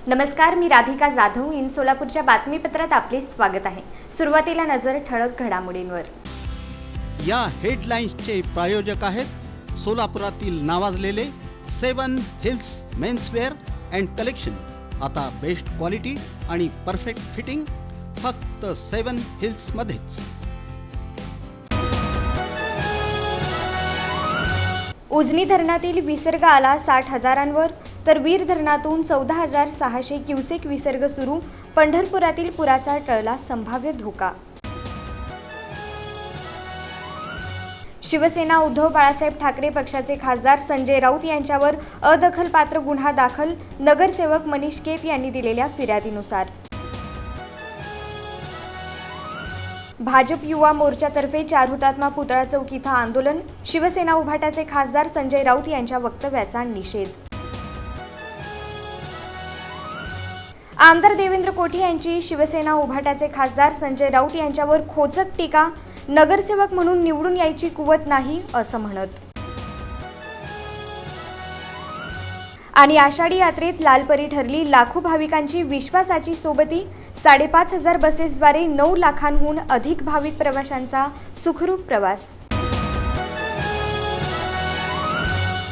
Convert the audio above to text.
नमस्कार, मी राधिका जाधव. इन सोलापूरच्या बातमीपत्रात आपले स्वागत आहे. सुरुवातीला नजर ठळक घडामोडींवर. या हेडलाईन्सचे प्रायोजक आहेत सोलापुरातील नावाजलेले 7 हिल्स मेन्सवेअर अँड कलेक्शन. आता बेस्ट क्वालिटी आणि परफेक्ट फिटिंग फक्त 7 हिल्स मध्येच. उजनी धरणातील विसर्ग आला 60,000वर, तर वीर धरणातून 14,600 क्युसेक विसर्ग सुरू. पंढरपुरातील पुराचा टळला संभाव्य धोका. शिवसेना उद्धव बाळासाहेब ठाकरे पक्षाचे खासदार संजय राऊत यांच्यावर अदखलपात्र गुन्हा दाखल. नगरसेवक मनीष केत यांनी दिलेल्या फिर्यादीनुसार. भाजप युवा मोर्चातर्फे 4 हुतात्मा पुतळा चौक इथं आंदोलन. शिवसेना उभाटाचे खासदार संजय राऊत यांच्या वक्तव्याचा निषेध. आमदार देवेंद्र कोठे यांची शिवसेना उभाटाचे खासदार संजय राऊत यांच्यावर खोचक टीका. नगरसेवक म्हणून निवडून यायची कुवत नाही असं म्हणत. आणि आषाढी यात्रेत लालपरी ठरली. लाखो भाविकांची विश्वासाची सोबती. 5,500 बसेसद्वारे 9 लाखांहून अधिक भाविक प्रवाशांचा सुखरूप प्रवास.